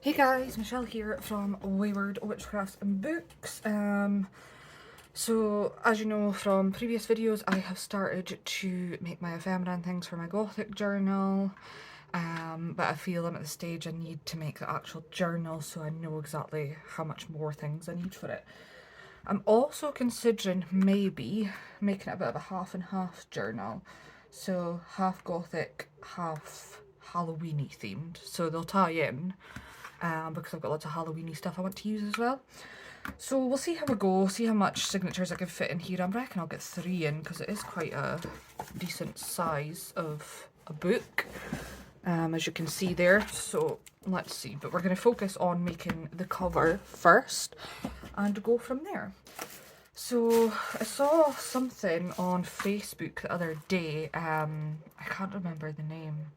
Hey guys, Michelle here from Wayward Witchcrafts and Books. So as you know from previous videos, I have started to make my ephemeran things for my gothic journal. But I feel I'm at the stage I need to make the actual journal so I know exactly how much more things I need for it. I'm also considering maybe making it a bit of a half and half journal. So half gothic, half Halloweeny themed. So they'll tie in. Because I've got lots of Halloweeny stuff I want to use as well. So we'll see how we go, see how much signatures I can fit in here. I reckon I'll get 3 in because it is quite a decent size of a book, as you can see there. So let's see, but we're going to focus on making the cover first and go from there. So I saw something on Facebook the other day, I can't remember the name.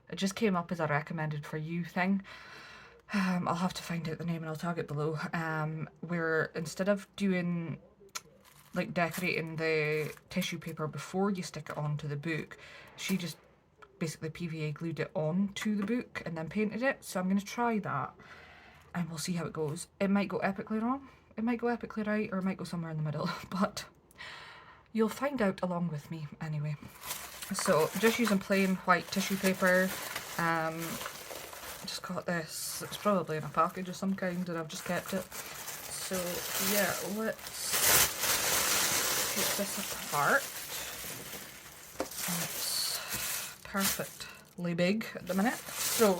It just came up as a recommended for you thing. I'll have to find out the name and I'll tag it below. Where instead of doing like decorating the tissue paper before you stick it onto the book, she just basically PVA glued it on to the book and then painted it. So I'm going to try that and we'll see how it goes. It might go epically wrong, it might go epically right, or it might go somewhere in the middle, but you'll find out along with me anyway. So just using plain white tissue paper. Just got this, it's probably in a package of some kind and I've just kept it. So yeah, let's take this apart. It's perfectly big at the minute. So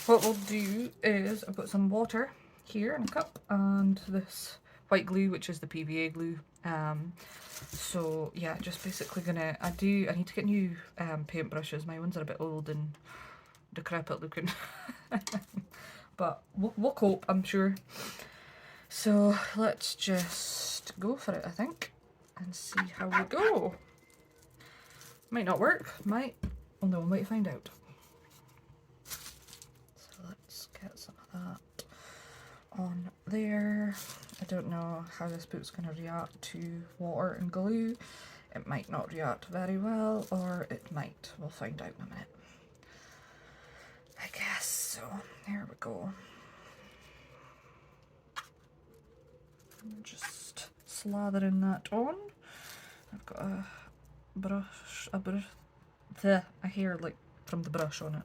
what we'll do is I'll put some water here in a cup and this white glue, which is the PVA glue. So yeah, just basically gonna, I need to get new paintbrushes. My ones are a bit old and decrepit looking. But we'll cope, I'm sure. So let's just go for it, I think, and see how we go. Might not work, might. Well, no, we'll wait to find out. So let's get some of that on there. I don't know how this book's going to react to water and glue. It might not react very well, or it might. We'll find out in a minute, I guess. So there we go. Just slathering that on. I've got a brush, a hair like from the brush on it.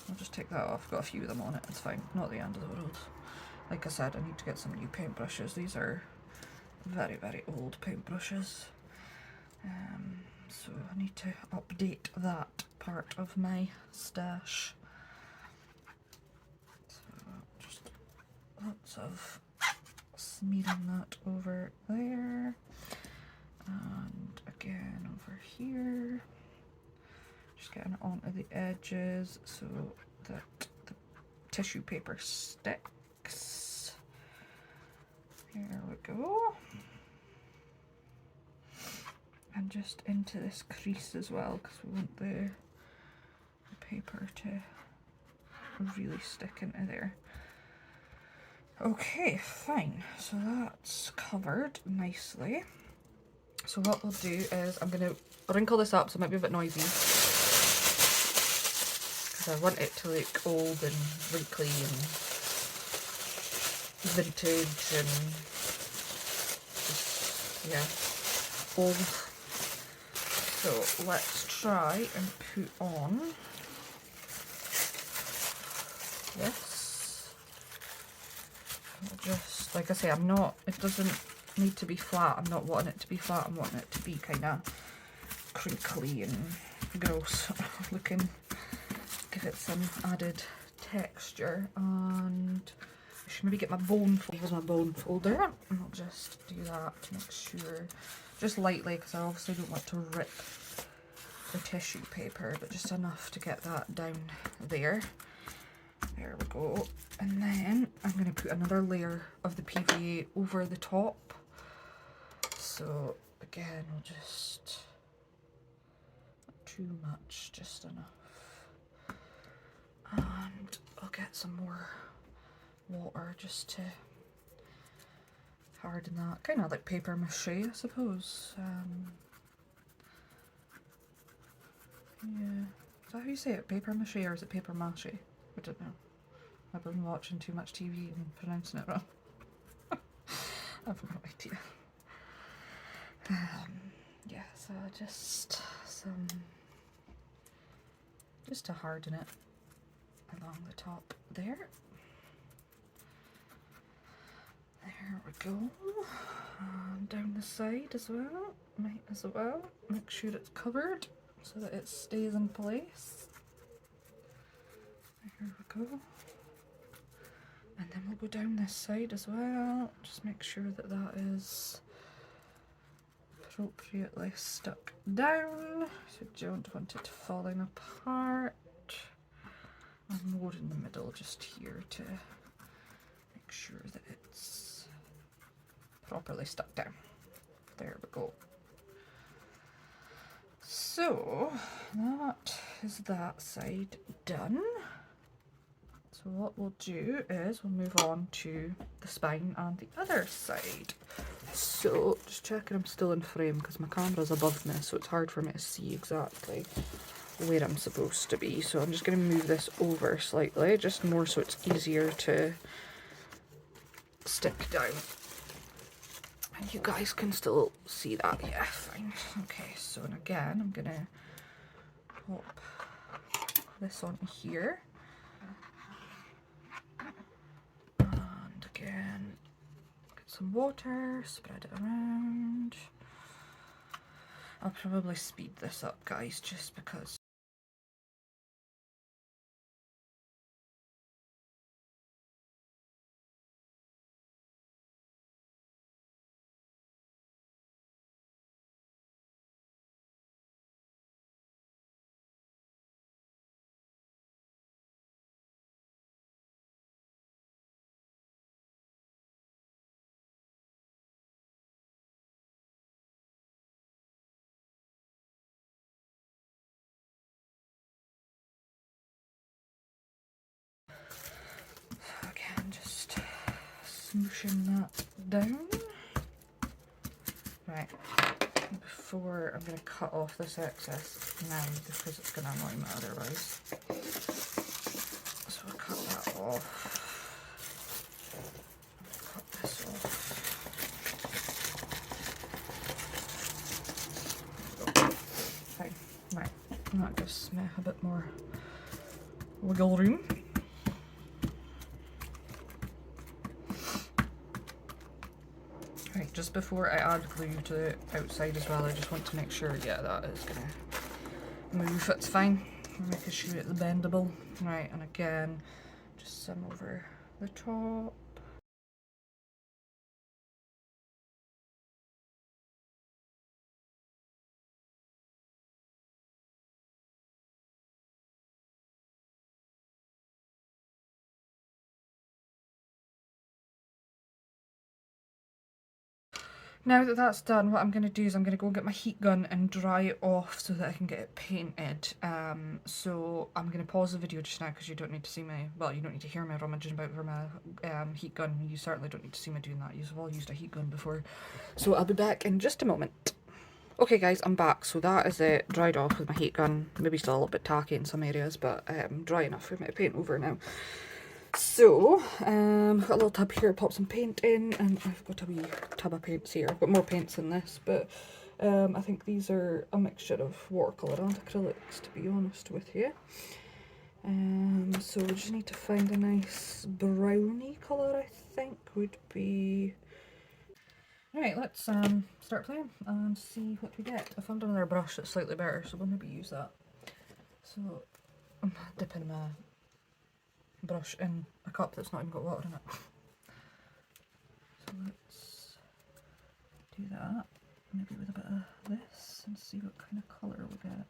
I'll just take that off. Got a few of them on it. It's fine. Not the end of the world. Like I said, I need to get some new paintbrushes. These are very, very old paintbrushes. So I need to update that part of my stash. So just lots of smearing that over there, and again over here, just getting it onto the edges so that the tissue paper sticks. Here we go. And just into this crease as well, because we want the paper to really stick into there. Okay, fine. So that's covered nicely. So what we'll do is I'm going to wrinkle this up, so it might be a bit noisy, because I want it to look old and wrinkly and vintage and just, yeah, old. So let's try and put on this. Just, like I say, I'm not, it doesn't need to be flat. I'm not wanting it to be flat. I'm wanting it to be kind of crinkly and gross looking. Give it some added texture. And I should maybe get my bone folder. Here's my bone folder. And I'll just do that to make sure, just lightly, because I obviously don't want to rip the tissue paper, but just enough to get that down there. There we go. And then I'm going to put another layer of the PVA over the top. So again, we'll just, not too much, just enough. And I'll get some more water just to harden that. Kind of like paper mache, I suppose. Yeah. Is that how you say it? Paper mache, or is it paper mache? I don't know. I've been watching too much TV and pronouncing it wrong. I've no idea. Yeah, so just to harden it along the top there. There we go. Down the side as well. Might as well make sure it's covered so that it stays in place. There we go. And then we'll go down this side as well. Just make sure that that is appropriately stuck down. So don't want it falling apart. And more in the middle just here to make sure that it's properly stuck down. There we go. So that is that side done. So what we'll do is we'll move on to the spine on the other side. So just checking I'm still in frame because my camera's above me, so it's hard for me to see exactly where I'm supposed to be. So I'm just going to move this over slightly, just more so it's easier to stick down. And you guys can still see that. Yeah, fine. Okay, so and again, I'm going to pop this on here. And again, get some water, spread it around. I'll probably speed this up, guys, just because. Again, just smooshing that down. Right, before I'm going to cut off this excess now because it's going to annoy me otherwise. So I'll cut that off. Cut this off. Fine. Right, that gives me a bit more wiggle room. Right, just before I add glue to the outside as well, I just want to make sure, yeah, that is going to move. It's fine. I'm making sure it's bendable. Right, and again, just some over the top. Now that that's done, what I'm going to do is I'm going to go get my heat gun and dry it off so that I can get it painted. So I'm going to pause the video just now because you don't need to see me, well, you don't need to hear me rummaging about for my heat gun. You certainly don't need to see me doing that. You've all used a heat gun before. So I'll be back in just a moment. Okay guys, I'm back. So that is it, dried off with my heat gun. Maybe still a little bit tacky in some areas, but dry enough for me to paint over now. So, I've got a little tub here, pop some paint in, and I've got a wee tub of paints here. I've got more paints in this, but I think these are a mixture of watercolour and acrylics, to be honest with you. So we just need to find a nice browny colour, I think would be... Right, let's start playing and see what we get. I found another brush that's slightly better, so we'll maybe use that. So, I'm dipping my brush in a cup that's not even got water in it. So let's do that, maybe with a bit of this, and see what kind of colour we get.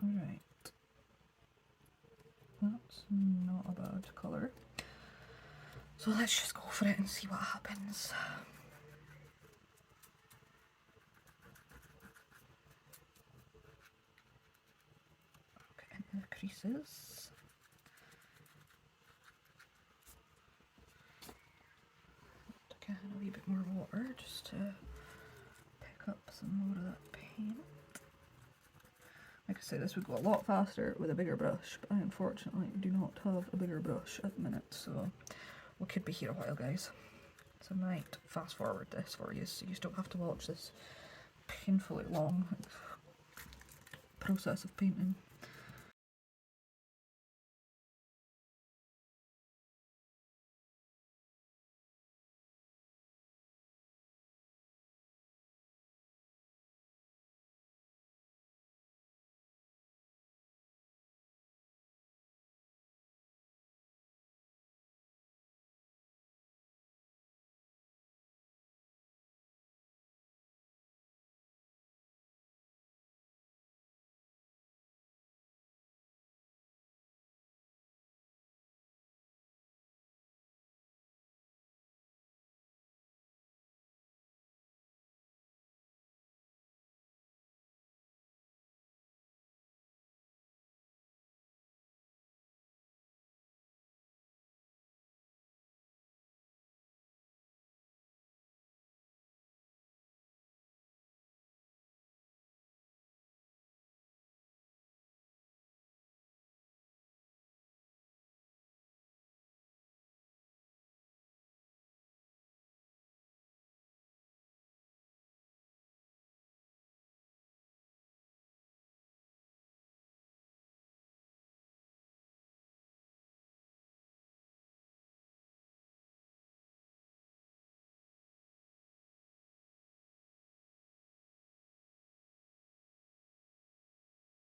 Alright, that's not a bad colour. So let's just go for it and see what happens. The creases. Again, a wee bit more water just to pick say this would go a lot faster with a bigger brush, but I unfortunately do not have a bigger brush at the minute, so we could be here a while, guys. So I might fast forward this for you so you don't have to watch this painfully long process of painting.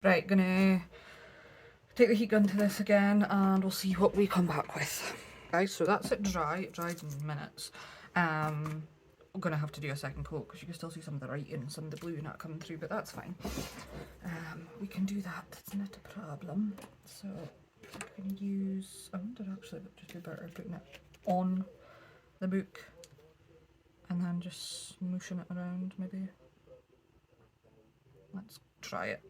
Right, gonna take the heat gun to this again and we'll see what we come back with. Guys, so that's it dry. It dried in minutes. I'm gonna have to do a second coat because you can still see some of the writing and some of the blue not coming through, but that's fine. We can do that, it's not a problem. So I can use, I wonder actually it would just be better putting it on the book and then just smooshing it around maybe. Let's try it.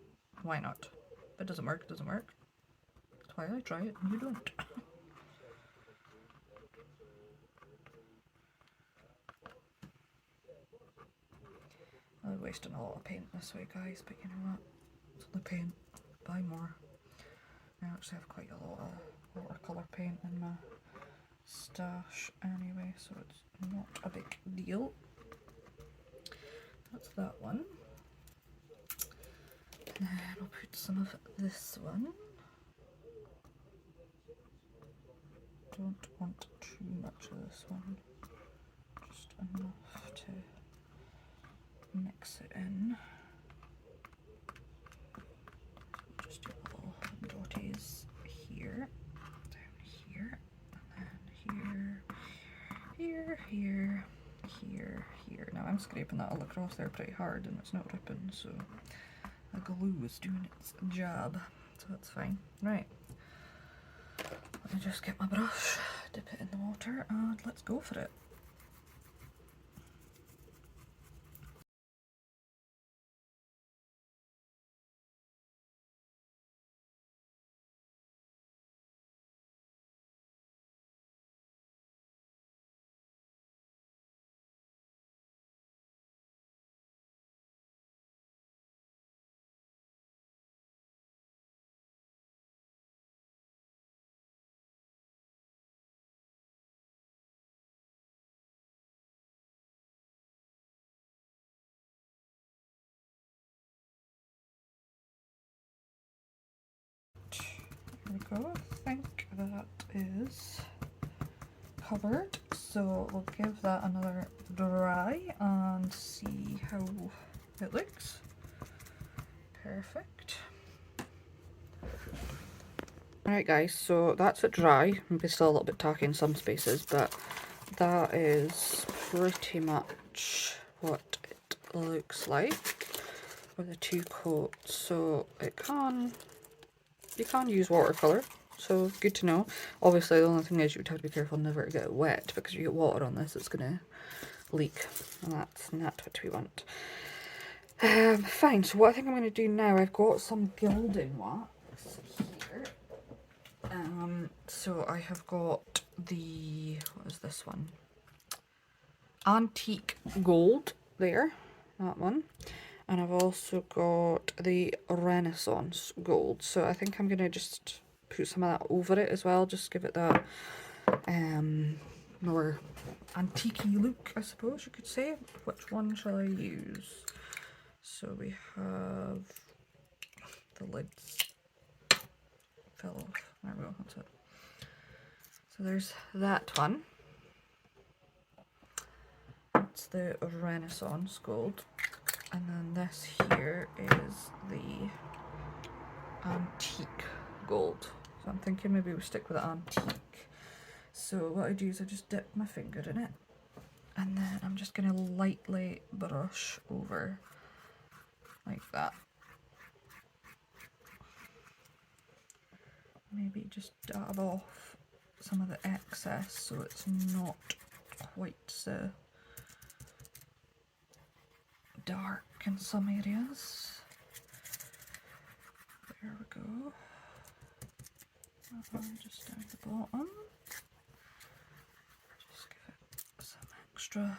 Why not? If it doesn't work, it doesn't work. That's why I try it and you don't. I'm wasting a lot of paint this way, guys, but you know what? It's only paint. Buy more. I actually have quite a lot of watercolour paint in my stash anyway, so it's not a big deal. That's that one. And then I'll put some of this one. Don't want too much of this one. Just enough to mix it in. Just do little dotties here, down here, and then here, here, here, here. Now I'm scraping that all across there pretty hard and it's not ripping, so the glue is doing its job, so that's fine. Right, let me just get my brush, dip it in the water, and let's go for it. There we go, I think that is covered, so we'll give that another dry and see how it looks. Perfect. Alright guys, so that's it dry. Maybe still a little bit tacky in some spaces, but that is pretty much what it looks like with the two coats. So it can, you can use watercolour, so good to know. Obviously the only thing is you would have to be careful never to get it wet, because if you get water on this it's going to leak, and that's not what we want. Fine, so what I think I'm going to do now, I've got some gilding wax here. So I have got the, what is this one? Antique Gold there, that one. And I've also got the Renaissance gold. So I think I'm going to just put some of that over it as well. Just give it that more antique-y look, I suppose you could say. Which one shall I use? So we have the lids fell off. There we go, that's it. So there's that one. That's the Renaissance gold. And then this here is the antique gold. So I'm thinking maybe we stick with the antique. So what I do is I just dip my finger in it, and then I'm just going to lightly brush over like that. Maybe just dab off some of the excess so it's not quite so dark in some areas. There we go. Just down the bottom. Just give it some extra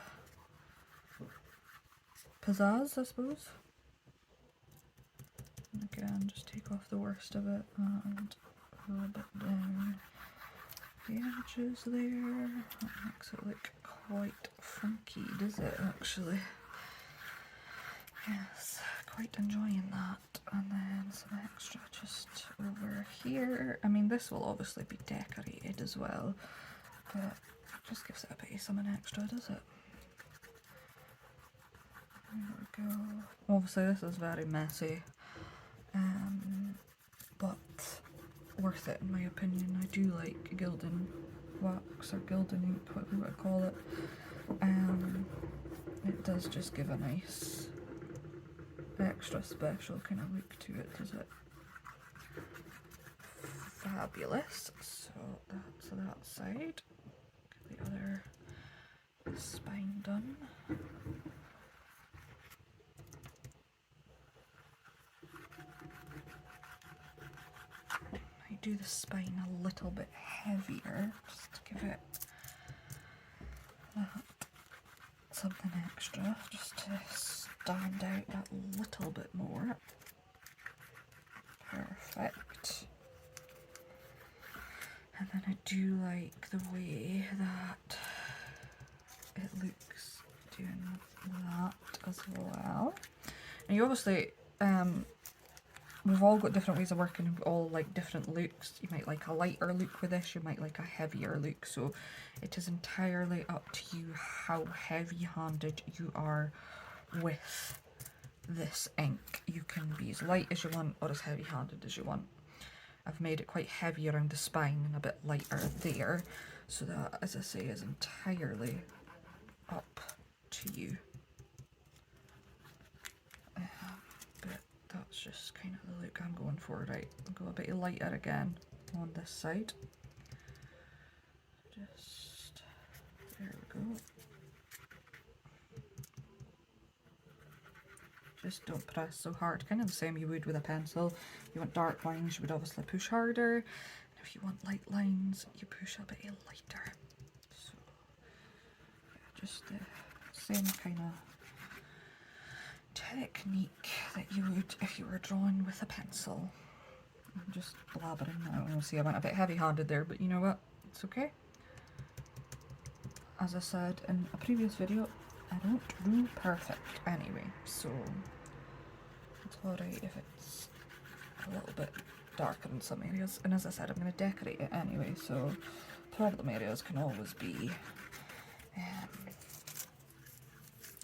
pizzazz, I suppose. And again, just take off the worst of it and rub it down the edges there. That makes it look quite funky, does it, actually? Yes, quite enjoying that. And then some extra just over here. I mean, this will obviously be decorated as well, but it just gives it a bit of something extra, does it? There we go. Obviously this is very messy, but worth it in my opinion. I do like gilding wax or gilding ink, whatever you want to call it. It does just give a nice extra special kind of look to it, does it? Fabulous. So that's that side. Get the other spine done. I do the spine a little bit heavier, just to give it something extra, just to stand out that little bit more. Perfect. And then I do like the way that it looks doing that as well. And you obviously, we've all got different ways of working, we've all like different looks. You might like a lighter look with this, you might like a heavier look, so it is entirely up to you how heavy-handed you are with this ink. You can be as light as you want or as heavy-handed as you want. I've made it quite heavy around the spine and a bit lighter there, so that, as I say, is entirely up to you. But that's just kind of the look I'm going for. Right, I'll go a bit lighter again on this side. Just, there we go. Just don't press so hard, kind of the same you would with a pencil. If you want dark lines, you would obviously push harder. And if you want light lines, you push a bit lighter. So, yeah, just the same kind of technique that you would if you were drawing with a pencil. I'm just blabbering now. You'll see I went a bit heavy-handed there, but you know what? It's okay. As I said in a previous video, I don't do perfect anyway, so it's alright if it's a little bit darker in some areas. And as I said, I'm going to decorate it anyway, so problem areas can always be, you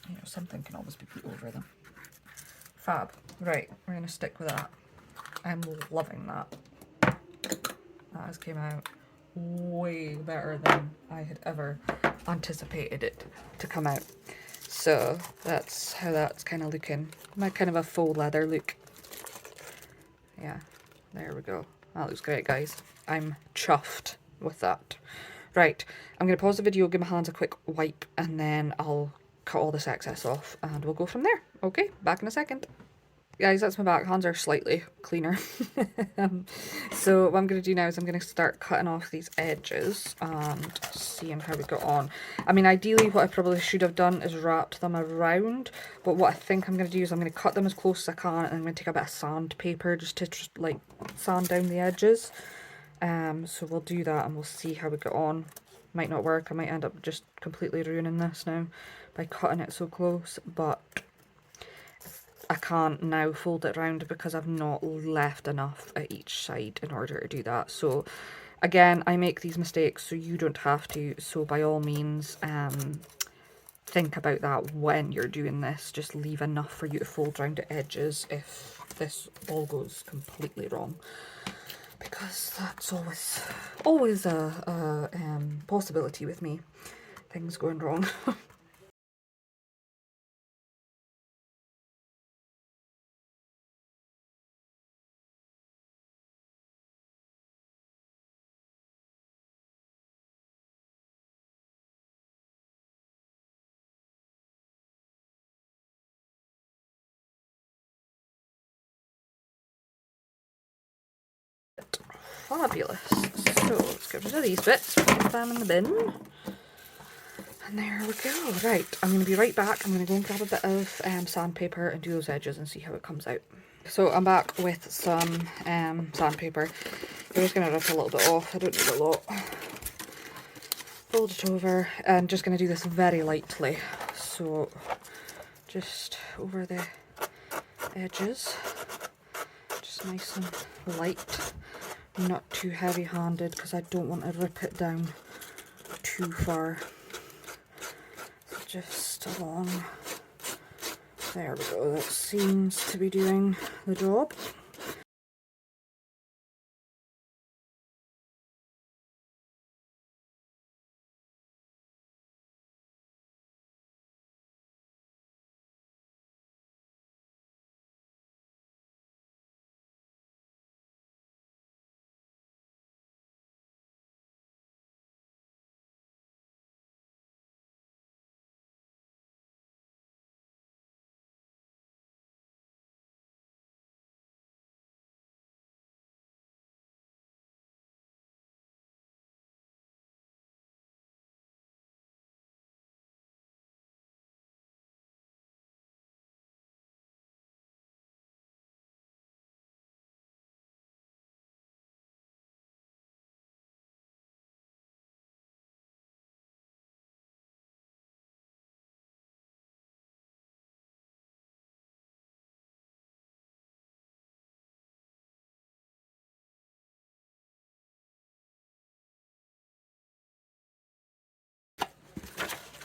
know, something can always be put over them. Fab. Right, we're going to stick with that. I'm loving that. That has came out way better than I had ever anticipated it to come out. So that's how that's kind of looking. My kind of a faux leather look. Yeah, there we go. That looks great, guys. I'm chuffed with that. Right, I'm going to pause the video, give my hands a quick wipe, and then I'll cut all this excess off and we'll go from there. Okay, back in a second. guys, that's my back. Hands are slightly cleaner. So what I'm going to do now is I'm going to start cutting off these edges and seeing how we go on. I mean, ideally what I probably should have done is wrapped them around, but what I think I'm going to do is I'm going to cut them as close as I can, and I'm going to take a bit of sandpaper just to like sand down the edges. So we'll do that and we'll see how we get on. Might not work. I might end up just completely ruining this now by cutting it so close, but I can't now fold it round because I've not left enough at each side in order to do that. So again, I make these mistakes so you don't have to. So by all means, think about that when you're doing this. Just leave enough for you to fold round the edges if this all goes completely wrong. Because that's always a possibility with me. Things going wrong. Fabulous. So let's get rid of these bits, put them in the bin. And there we go. Right, I'm going to be right back. I'm going to go and grab a bit of sandpaper and do those edges and see how it comes out. So I'm back with some sandpaper. I'm just going to rip a little bit off. I don't need a lot. Fold it over and just going to do this very lightly. So just over the edges. Just nice and light. Not too heavy-handed because I don't want to rip it down too far. Just along. There we go, that seems to be doing the job.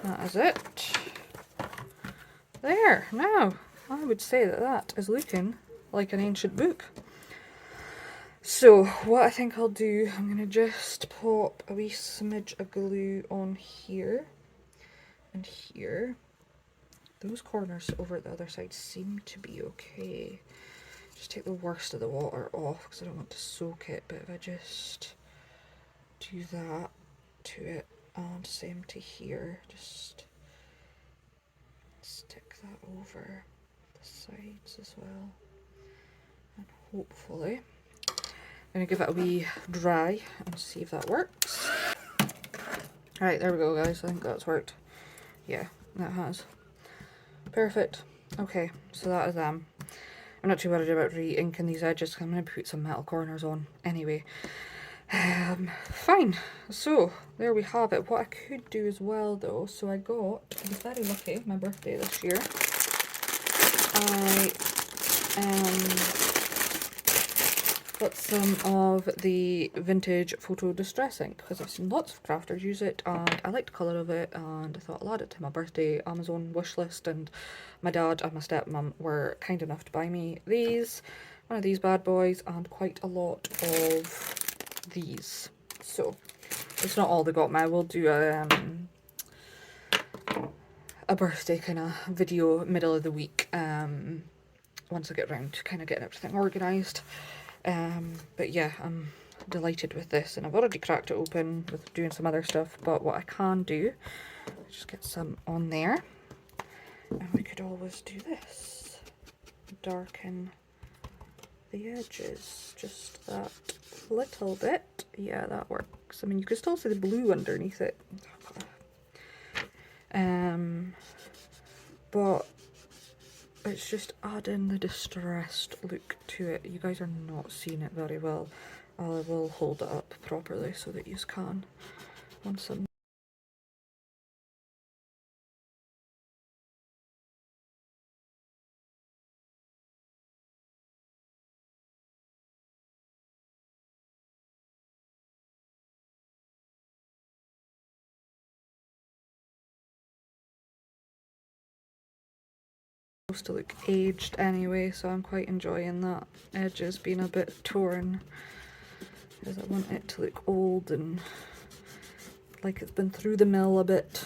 That is it. There, now, I would say that that is looking like an ancient book. So, what I think I'll do, I'm going to just pop a wee smidge of glue on here and here. Those corners over at the other side seem to be okay. Just take the worst of the water off because I don't want to soak it, but if I just do that to it and same to here, just stick that over the sides as well, and hopefully I'm going to give it a wee dry and see if that works. Right, there we go guys, I think that's worked. Yeah, that has. Perfect. Okay, so that is them. I'm not too worried about re-inking these edges because I'm going to put some metal corners on anyway. Fine. So, there we have it. What I could do as well though, so I was very lucky, my birthday this year. I got some of the vintage photo distressing because I've seen lots of crafters use it and I liked the colour of it, and I thought I'll add it to my birthday Amazon wish list, and my dad and my stepmom were kind enough to buy me one of these bad boys and quite a lot of these. So it's not all they got me. I will do a birthday kind of video middle of the week once I get around to kind of getting everything organised. But yeah, I'm delighted with this, and I've already cracked it open with doing some other stuff, but what I can do is just get some on there, and we could always do this. darken the edges just that little bit. Yeah, that works. I mean, you can still see the blue underneath it. But it's just adding the distressed look to it. You guys are not seeing it very well. I will hold it up properly so that you can. Once I'm supposed to look aged anyway, so I'm quite enjoying that edges being a bit torn, because I want it to look old and like it's been through the mill a bit.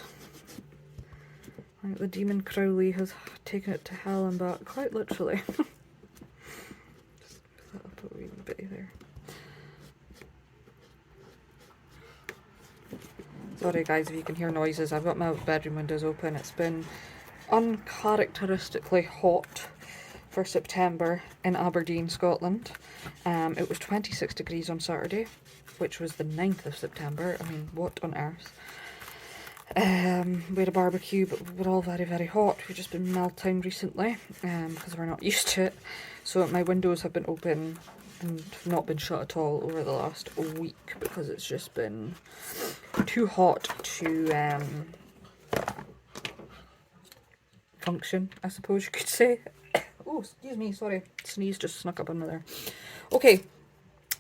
Like the Demon Crowley has taken it to hell and back, quite literally. Just put that up a wee bit there. Sorry guys if you can hear noises, I've got my bedroom windows open. It's been uncharacteristically hot for September in Aberdeen, Scotland. It was 26 degrees on Saturday, which was the 9th of September. I mean, what on earth? We had a barbecue, but we're all very, very hot. We've just been melting recently because we're not used to it. So my windows have been open and not been shut at all over the last week because it's just been too hot to function, I suppose you could say. Oh, excuse me, sorry. Sneeze just snuck up on me there. Okay,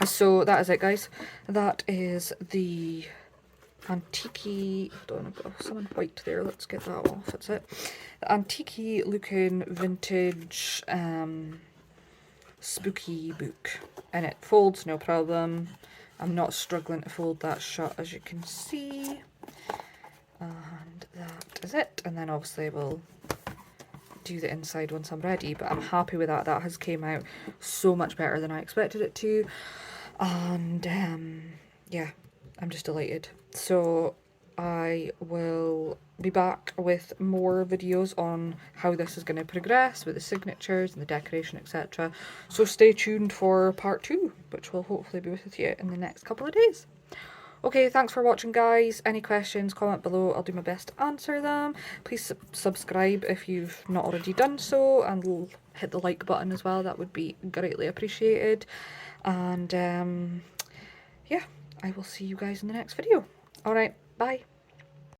so that is it, guys. That is the antique, hold on, I've got something white there, let's get that off, that's it. The antique looking vintage spooky book, and it folds no problem. I'm not struggling to fold that shut, as you can see. And that is it, and then obviously we'll do the inside once I'm ready, but I'm happy with that. That has came out so much better than I expected it to, and yeah, I'm just delighted. So I will be back with more videos on how this is going to progress with the signatures and the decoration, etc. So stay tuned for part 2, which will hopefully be with you in the next couple of days. Okay, thanks for watching, guys. Any questions, comment below. I'll do my best to answer them. Please subscribe if you've not already done so, and hit the like button as well. That would be greatly appreciated. And yeah, I will see you guys in the next video. Alright, bye.